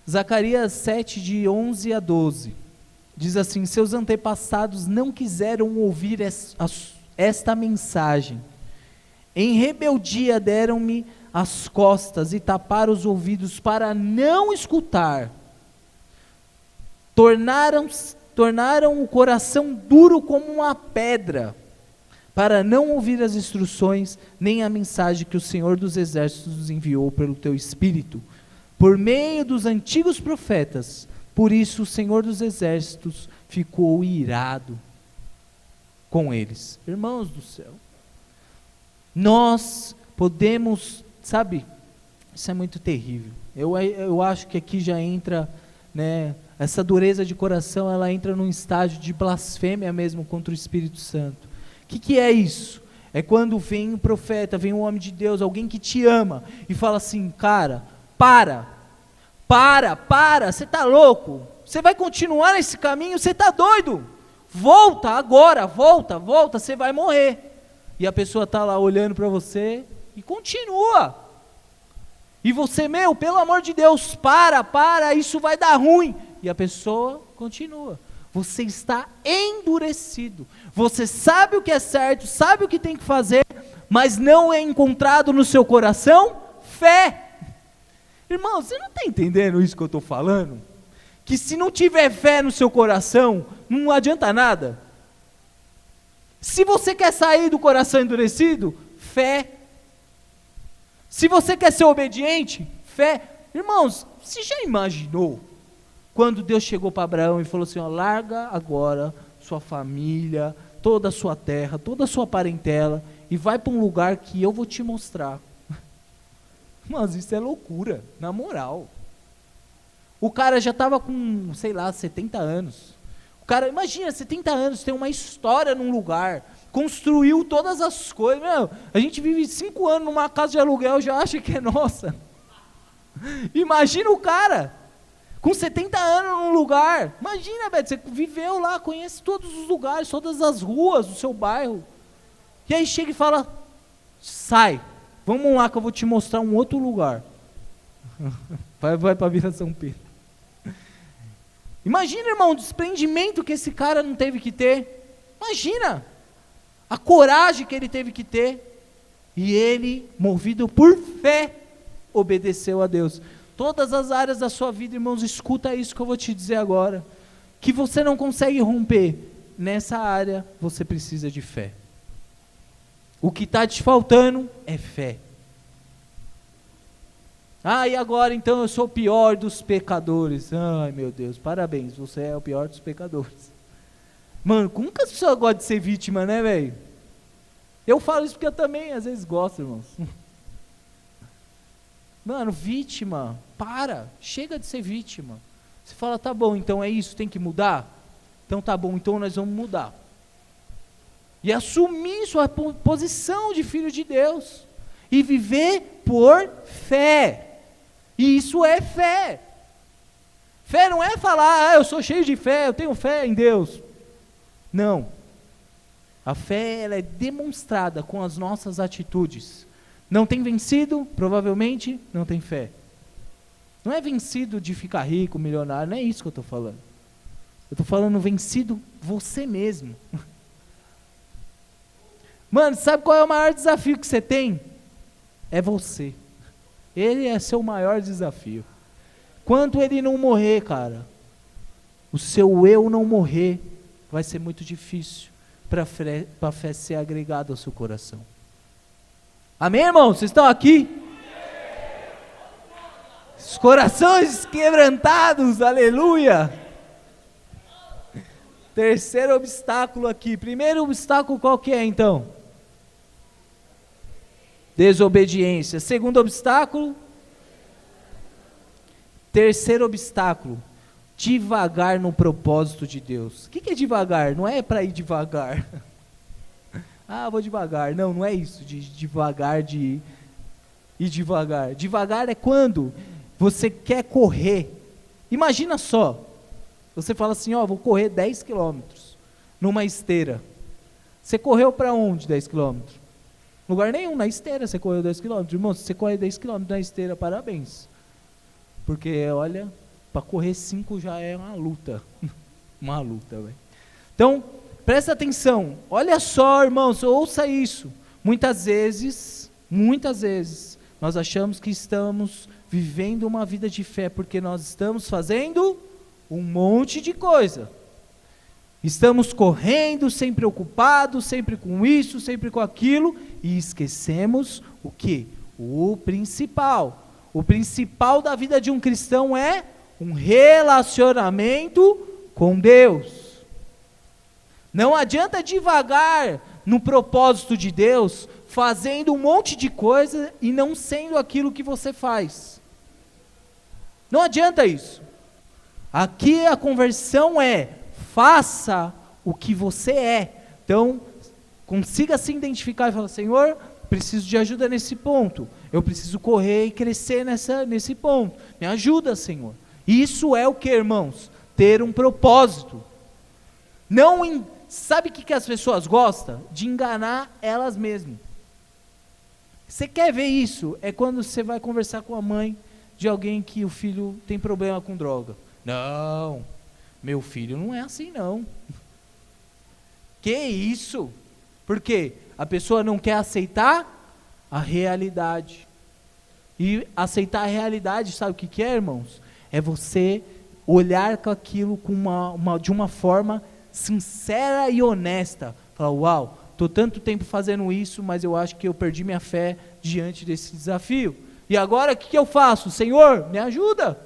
Zacarias 7, de 11 a 12, diz assim, seus antepassados não quiseram ouvir esta mensagem, em rebeldia deram-me as costas e taparam os ouvidos para não escutar, tornaram o coração duro como uma pedra, para não ouvir as instruções, nem a mensagem que o Senhor dos Exércitos nos enviou pelo teu Espírito, por meio dos antigos profetas. Por isso o Senhor dos Exércitos ficou irado com eles. Irmãos do céu, nós podemos, sabe, isso é muito terrível. Eu acho que aqui já entra, né, essa dureza de coração, ela entra num estágio de blasfêmia mesmo contra o Espírito Santo. O que é isso? É quando vem um profeta, vem um homem de Deus, alguém que te ama, e fala assim, cara, para, você está louco? Você vai continuar nesse caminho? Você está doido? Volta agora, volta, você vai morrer. E a pessoa está lá olhando para você e continua. E você, pelo amor de Deus, para, isso vai dar ruim. E a pessoa continua. Você está endurecido. Você sabe o que é certo, sabe o que tem que fazer, mas não é encontrado no seu coração fé. Irmão, você não está entendendo isso que eu estou falando? Que se não tiver fé no seu coração, não adianta nada. Se você quer sair do coração endurecido, fé. Se você quer ser obediente, fé. Irmãos, você já imaginou quando Deus chegou para Abraão e falou assim, ó, larga agora sua família, toda a sua terra, toda a sua parentela, e vai para um lugar que eu vou te mostrar. Mas isso é loucura, na moral. O cara já estava com, sei lá, 70 anos. O cara, imagina, 70 anos, tem uma história num lugar, construiu todas as coisas. Meu, a gente vive 5 anos numa casa de aluguel, já acha que é nossa. Imagina o cara, com 70 anos num lugar. Imagina, Beto, você viveu lá, conhece todos os lugares, todas as ruas do seu bairro. E aí chega e fala, sai, vamos lá que eu vou te mostrar um outro lugar. Vai para Vila São Pedro. Imagina, irmão, o desprendimento que esse cara não teve que ter. Imagina a coragem que ele teve que ter. E ele, movido por fé, obedeceu a Deus. Todas as áreas da sua vida, irmãos, escuta isso que eu vou te dizer agora. Que você não consegue romper. Nessa área, você precisa de fé. O que está te faltando é fé. Ah, e agora então eu sou o pior dos pecadores. Ai, meu Deus, parabéns, você é o pior dos pecadores. Mano, como que as pessoas gostam de ser vítima, né, velho? Eu falo isso porque eu também às vezes gosto, irmãos. Mano, vítima, chega de ser vítima. Você fala, tá bom, então é isso, tem que mudar? Então tá bom, então nós vamos mudar. E assumir sua posição de filho de Deus. E viver por fé. E isso é fé. Fé não é falar, eu sou cheio de fé, eu tenho fé em Deus. Não. A fé, ela é demonstrada com as nossas atitudes. Não tem vencido? Provavelmente não tem fé. Não é vencido de ficar rico, milionário, não é isso que eu estou falando. Eu estou falando vencido você mesmo. Mano, sabe qual é o maior desafio que você tem? É você. Ele é seu maior desafio. Quando ele não morrer, cara, o seu eu não morrer, vai ser muito difícil para a fé ser agregada ao seu coração. Amém, irmãos? Vocês estão aqui? Os corações quebrantados, aleluia! Terceiro obstáculo aqui. Primeiro obstáculo qual que é então? Desobediência. Segundo obstáculo. Terceiro obstáculo. Devagar no propósito de Deus. O que é devagar? Não é para ir devagar. Ah, vou devagar. Não, não é isso. De devagar, de ir devagar. Devagar é quando você quer correr. Imagina só. Você fala assim, vou correr 10 quilômetros numa esteira. Você correu para onde 10 quilômetros? Lugar nenhum, na esteira você correu 10 quilômetros. Irmão, se você corre 10 quilômetros na esteira, parabéns. Porque, olha, para correr 5 já é uma luta. Uma luta, velho. Então, presta atenção. Olha só, irmãos, ouça isso. Muitas vezes, nós achamos que estamos vivendo uma vida de fé porque nós estamos fazendo um monte de coisa. Estamos correndo, sempre preocupados, sempre com isso, sempre com aquilo, e esquecemos o quê? O principal. O principal da vida de um cristão é um relacionamento com Deus. Não adianta devagar no propósito de Deus, fazendo um monte de coisa e não sendo aquilo que você faz. Não adianta isso. Aqui a conversão é, faça o que você é. Então, consiga se identificar e falar, Senhor, preciso de ajuda nesse ponto. Eu preciso correr e crescer nesse ponto. Me ajuda, Senhor. Isso é o que, irmãos? Ter um propósito. Sabe o que as pessoas gostam? De enganar elas mesmas. Você quer ver isso? É quando você vai conversar com a mãe de alguém que o filho tem problema com droga. Não, meu filho não é assim não. Que isso? Por quê? A pessoa não quer aceitar a realidade. E aceitar a realidade, sabe o que é, irmãos? É você olhar com aquilo de uma forma sincera e honesta. Falar, uau, estou tanto tempo fazendo isso, mas eu acho que eu perdi minha fé diante desse desafio. E agora o que eu faço? Senhor, me ajuda.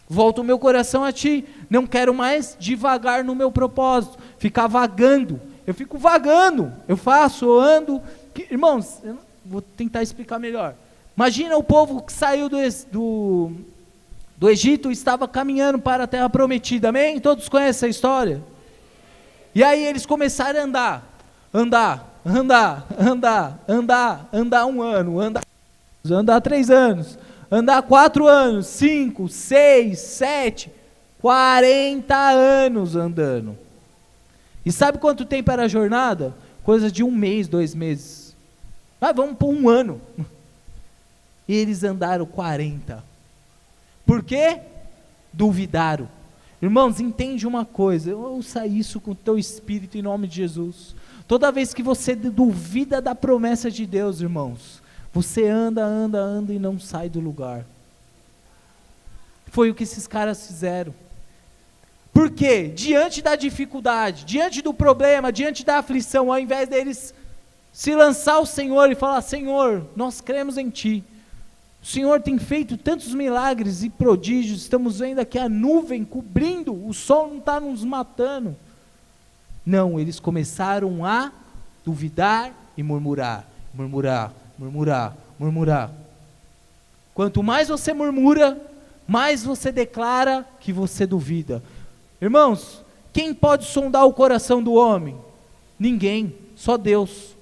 Volto o meu coração a Ti. Não quero mais devagar no meu propósito. Ficar vagando. Eu fico vagando. Eu faço, eu ando. Irmãos, eu vou tentar explicar melhor. Imagina o povo que saiu do Egito, estava caminhando para a terra prometida, amém? Todos conhecem essa história? E aí eles começaram a andar 1 ano, andar 3 anos, andar 4 anos, 5, 6, 7, 40 anos andando. E sabe quanto tempo era a jornada? Coisa de 1 mês, 2 meses. Mas vamos por 1 ano. E eles andaram 40. Por quê? Duvidaram. Irmãos, entende uma coisa, ouça isso com o teu espírito em nome de Jesus. Toda vez que você duvida da promessa de Deus, irmãos, você anda e não sai do lugar. Foi o que esses caras fizeram. Por quê? Diante da dificuldade, diante do problema, diante da aflição, ao invés deles se lançar ao Senhor e falar: Senhor, nós cremos em Ti. O Senhor tem feito tantos milagres e prodígios, estamos vendo aqui a nuvem cobrindo, o sol não está nos matando. Não, eles começaram a duvidar e murmurar. Quanto mais você murmura, mais você declara que você duvida. Irmãos, quem pode sondar o coração do homem? Ninguém, só Deus.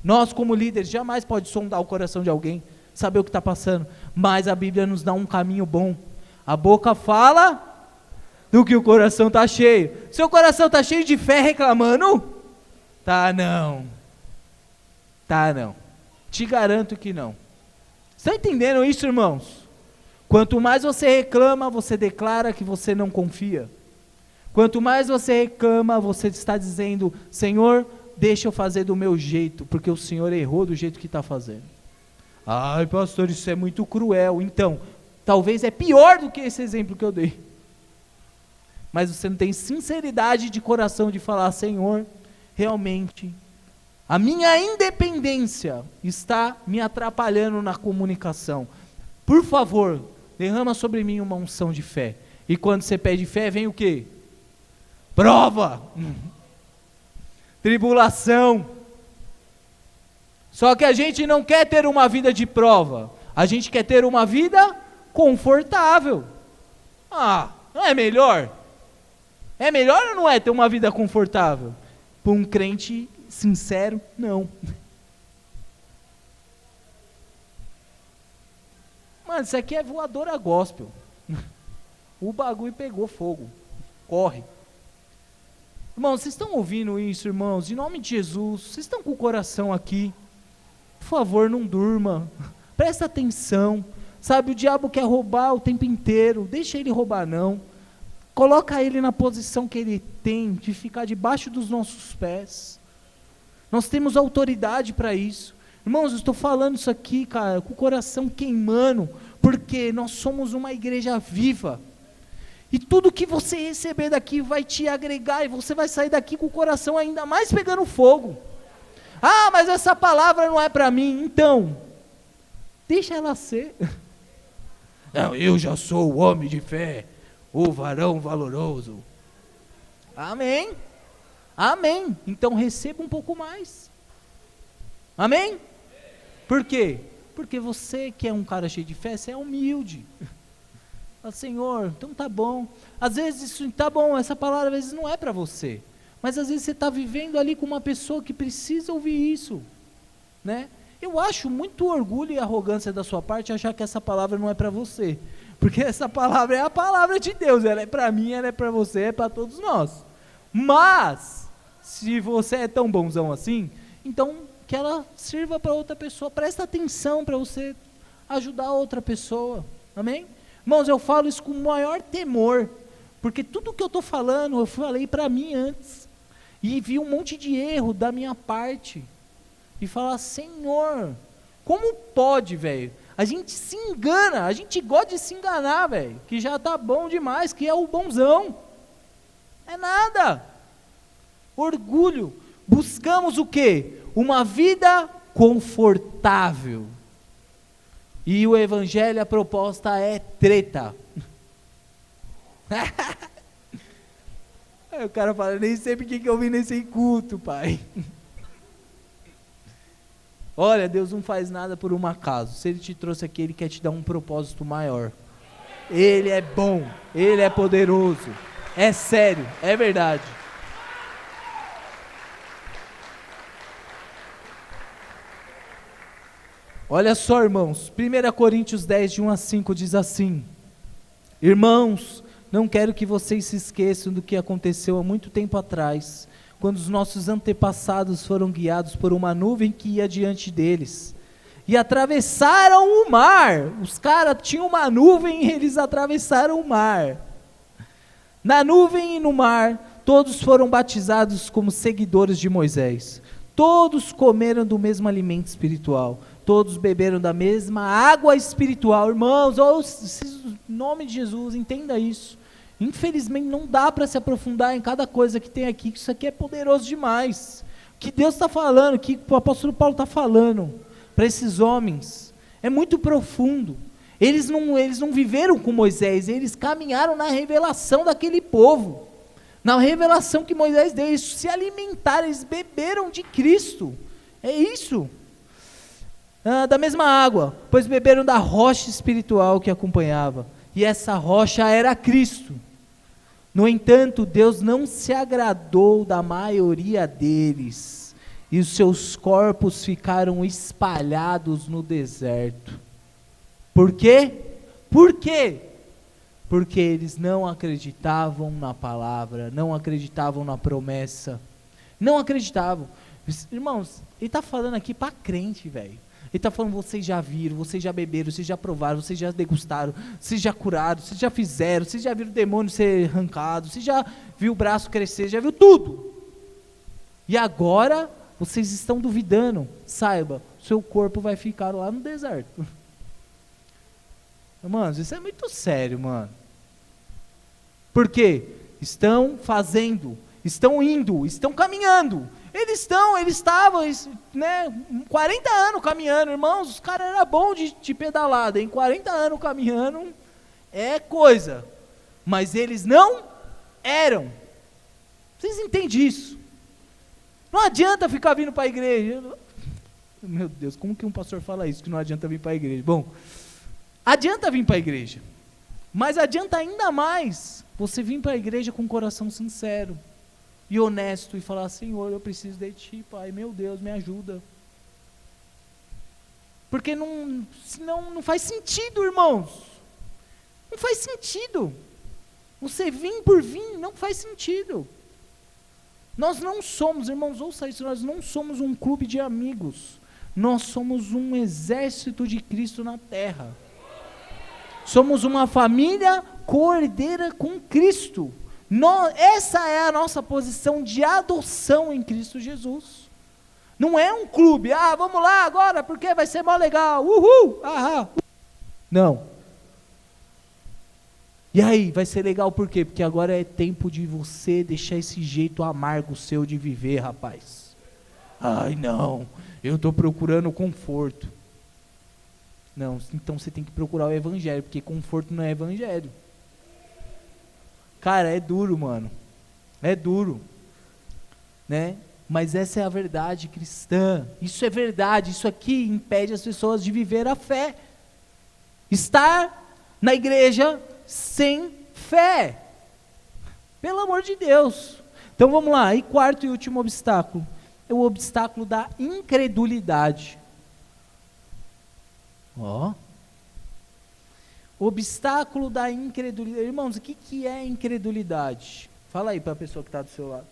Nós como líderes jamais pode sondar o coração de alguém, saber o que está passando, mas a Bíblia nos dá um caminho bom. A boca fala do que o coração está cheio. Seu coração está cheio de fé reclamando? Tá não. Te garanto que não. Estão entendendo isso, irmãos? Quanto mais você reclama, você declara que você não confia. Quanto mais você reclama, você está dizendo: Senhor, deixa eu fazer do meu jeito, porque o Senhor errou do jeito que está fazendo. Ai, pastor, isso é muito cruel. Então, talvez é pior do que esse exemplo que eu dei. Mas você não tem sinceridade de coração de falar: Senhor, realmente, a minha independência está me atrapalhando na comunicação. Por favor, derrama sobre mim uma unção de fé. E quando você pede fé, vem o quê? Prova, tribulação. Só que a gente não quer ter uma vida de prova, a gente quer ter uma vida confortável. Não é melhor? É melhor ou não é ter uma vida confortável? Para um crente sincero, não. Mano, isso aqui é voadora gospel. O bagulho pegou fogo. Corre. Irmãos, vocês estão ouvindo isso, irmãos? Em nome de Jesus, vocês estão com o coração aqui? Por favor, não durma. Presta atenção. Sabe, o diabo quer roubar o tempo inteiro. Deixa ele roubar, não. Coloca ele na posição que ele tem, de ficar debaixo dos nossos pés. Nós temos autoridade para isso. Irmãos, eu estou falando isso aqui, cara, com o coração queimando, porque nós somos uma igreja viva. E tudo que você receber daqui vai te agregar, e você vai sair daqui com o coração ainda mais pegando fogo. Mas essa palavra não é para mim. Então, deixa ela ser. Não, eu já sou o homem de fé, o varão valoroso. Amém. Então receba um pouco mais. Amém? Por quê? Porque você que é um cara cheio de fé, você é humilde. Fala: Senhor, então tá bom. Às vezes isso tá bom, essa palavra às vezes não é para você. Mas às vezes você está vivendo ali com uma pessoa que precisa ouvir isso, né? Eu acho muito orgulho e arrogância da sua parte achar que essa palavra não é para você, porque essa palavra é a palavra de Deus, ela é para mim, ela é para você, é para todos nós. Mas, se você é tão bonzão assim, então que ela sirva para outra pessoa, presta atenção para você ajudar outra pessoa, amém? Irmãos, eu falo isso com o maior temor, porque tudo que eu estou falando, eu falei para mim antes, e vi um monte de erro da minha parte, e falar: Senhor, como pode, velho? A gente se engana, a gente gosta de se enganar, velho, que já tá bom demais, que é o bonzão, é nada, orgulho, buscamos o quê? Uma vida confortável, e o evangelho, a proposta é treta. Aí o cara fala: nem sei porque que eu vim nesse culto, pai. Olha, Deus não faz nada por um acaso. Se Ele te trouxe aqui, Ele quer te dar um propósito maior. Ele é bom, Ele é poderoso. É sério, é verdade. Olha só, irmãos, 1 Coríntios 10, de 1 a 5 diz assim: Irmãos, não quero que vocês se esqueçam do que aconteceu há muito tempo atrás, quando os nossos antepassados foram guiados por uma nuvem que ia diante deles, e atravessaram o mar. Os caras tinham uma nuvem e eles atravessaram o mar. Na nuvem e no mar, todos foram batizados como seguidores de Moisés. Todos comeram do mesmo alimento espiritual. Todos beberam da mesma água espiritual. Irmãos, em nome de Jesus, entenda isso. Infelizmente não dá para se aprofundar em cada coisa que tem aqui, que isso aqui é poderoso demais. O que Deus está falando, o que o apóstolo Paulo está falando para esses homens, é muito profundo. Eles não viveram com Moisés, eles caminharam na revelação daquele povo, na revelação que Moisés deu. Eles se alimentaram, eles beberam de Cristo, é isso. Da mesma água, pois beberam da rocha espiritual que acompanhava, e essa rocha era Cristo. No entanto, Deus não se agradou da maioria deles, e os seus corpos ficaram espalhados no deserto. Por quê? Por quê? Porque eles não acreditavam na palavra, não acreditavam na promessa, não acreditavam. Irmãos, ele está falando aqui para crente, velho. Ele está falando, vocês já viram, vocês já beberam, vocês já provaram, vocês já degustaram, vocês já curaram, vocês já fizeram, vocês já viram o demônio ser arrancado, vocês já viram o braço crescer, já viu tudo. E agora, vocês estão duvidando. Saiba, seu corpo vai ficar lá no deserto. Mano, isso é muito sério, mano. Por quê? Estão fazendo, estão indo, estão caminhando. Eles estavam, né, 40 anos caminhando, irmãos, os caras eram bons de pedalada, em 40 anos caminhando, é coisa, mas eles não eram. Vocês entendem isso? Não adianta ficar vindo para a igreja. Meu Deus, como que um pastor fala isso, que não adianta vir para a igreja? Bom, adianta vir para a igreja, mas adianta ainda mais você vir para a igreja com um coração sincero e honesto, e falar, Senhor, eu preciso de Ti, Pai, meu Deus, me ajuda. Porque senão não faz sentido, irmãos. Não faz sentido. Você vir por vir, não faz sentido. Nós não somos, irmãos, ouça isso, nós não somos um clube de amigos. Nós somos um exército de Cristo na terra. Somos uma família coordeira com Cristo. Essa é a nossa posição de adoção em Cristo Jesus. Não é um clube, vamos lá agora, porque vai ser mó legal, uhul, Não. E aí, vai ser legal por quê? Porque agora é tempo de você deixar esse jeito amargo seu de viver, rapaz. Ai não, eu estou procurando conforto. Não, então você tem que procurar o evangelho, porque conforto não é evangelho. Cara, é duro, mano. É duro. Né? Mas essa é a verdade cristã. Isso é verdade. Isso aqui impede as pessoas de viver a fé. Estar na igreja sem fé. Pelo amor de Deus. Então vamos lá. E quarto e último obstáculo. É o obstáculo da incredulidade. Obstáculo da incredulidade. Irmãos, o que é incredulidade? Fala aí para a pessoa que está do seu lado.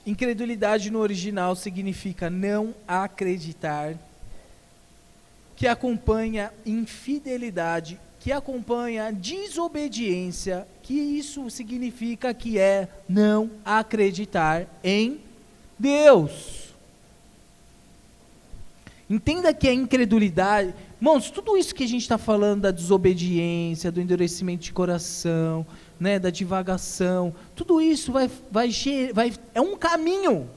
Incredulidade no original significa não acreditar, que acompanha infidelidade, que acompanha desobediência, que isso significa que é não acreditar em Deus. Entenda que a incredulidade, irmãos, tudo isso que a gente está falando da desobediência, do endurecimento de coração, né, da divagação, tudo isso é um caminho.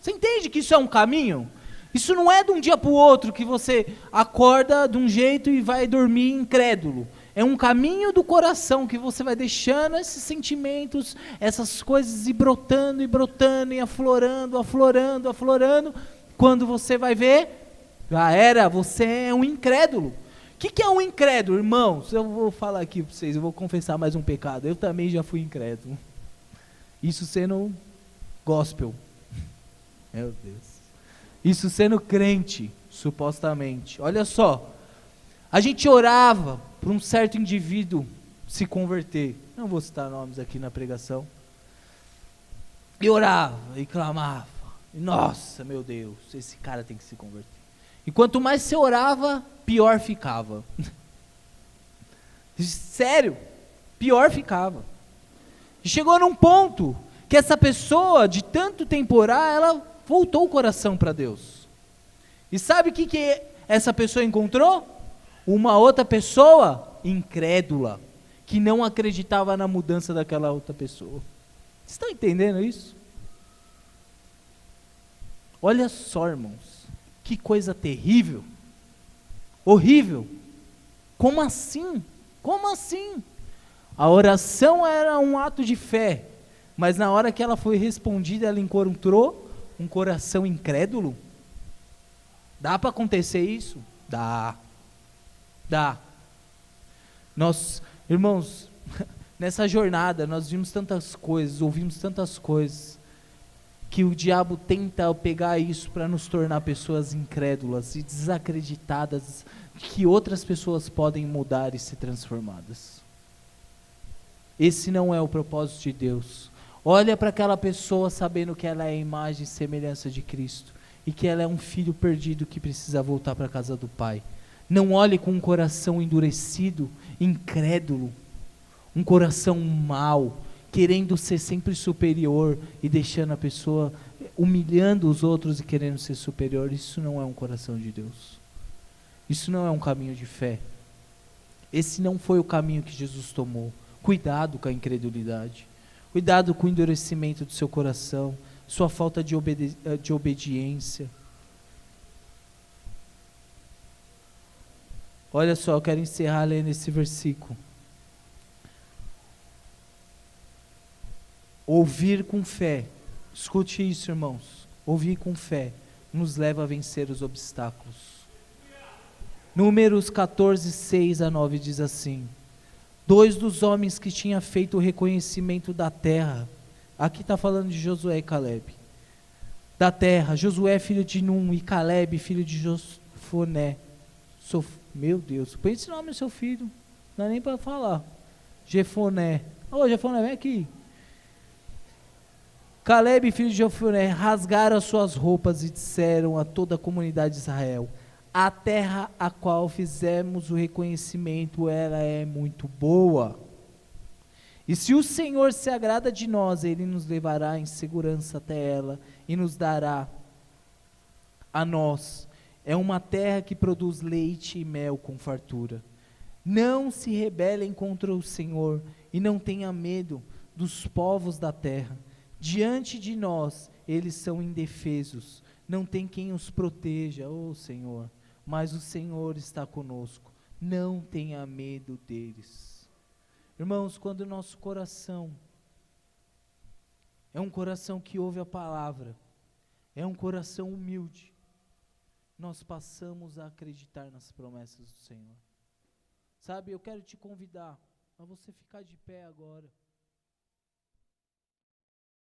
Você entende que isso é um caminho? Isso não é de um dia para o outro que você acorda de um jeito e vai dormir incrédulo. É um caminho do coração que você vai deixando esses sentimentos, essas coisas ir brotando e brotando e aflorando, aflorando, aflorando. Quando você vai ver, já era, você é um incrédulo. O que é um incrédulo, irmãos? Eu vou falar aqui para vocês, eu vou confessar mais um pecado. Eu também já fui incrédulo. Isso sendo gospel. Meu Deus. Isso sendo crente, supostamente. Olha só, a gente orava para um certo indivíduo se converter. Não vou citar nomes aqui na pregação. E orava, e clamava. E, nossa, meu Deus, esse cara tem que se converter. E quanto mais você orava, pior ficava. Sério, pior ficava. E chegou num ponto que essa pessoa, de tanto tempo orar, ela voltou o coração para Deus. E sabe o que essa pessoa encontrou? Uma outra pessoa incrédula, que não acreditava na mudança daquela outra pessoa. Vocês estão entendendo isso? Olha só, irmãos, que coisa terrível, horrível. Como assim? Como assim? A oração era um ato de fé, mas na hora que ela foi respondida, ela encontrou um coração incrédulo? Dá para acontecer isso? Dá. Dá. Nós, irmãos, nessa jornada nós vimos tantas coisas, ouvimos tantas coisas, que o diabo tenta pegar isso para nos tornar pessoas incrédulas e desacreditadas que outras pessoas podem mudar e ser transformadas. Esse não é o propósito de Deus. Olha para aquela pessoa sabendo que ela é a imagem e semelhança de Cristo e que ela é um filho perdido que precisa voltar para a casa do Pai. Não olhe com um coração endurecido, incrédulo, um coração mau, querendo ser sempre superior e deixando a pessoa, humilhando os outros e querendo ser superior. Isso não é um coração de Deus. Isso não é um caminho de fé. Esse não foi o caminho que Jesus tomou. Cuidado com a incredulidade. Cuidado com o endurecimento do seu coração, sua falta de obediência. Olha só, eu quero encerrar lendo esse versículo. Ouvir com fé, escute isso, irmãos. Ouvir com fé nos leva a vencer os obstáculos. Números 14, 6 a 9 diz assim: 2 dos homens que tinham feito o reconhecimento da terra, aqui está falando de Josué e Caleb, da terra, Josué filho de Num e Caleb filho de Jefoné. Meu Deus, põe esse nome no seu filho, não é nem para falar. Jefoné, ô Jefoné, vem aqui. Caleb filho de Jefoné rasgaram as suas roupas e disseram a toda a comunidade de Israel: a terra a qual fizemos o reconhecimento, ela é muito boa. E se o Senhor se agrada de nós, Ele nos levará em segurança até ela e nos dará a nós. É uma terra que produz leite e mel com fartura. Não se rebelem contra o Senhor e não tenha medo dos povos da terra. Diante de nós, eles são indefesos. Não tem quem os proteja, ó Senhor. Mas o Senhor está conosco. Não tenha medo deles. Irmãos, quando o nosso coração é um coração que ouve a palavra, é um coração humilde, nós passamos a acreditar nas promessas do Senhor. Sabe, eu quero te convidar a você ficar de pé agora.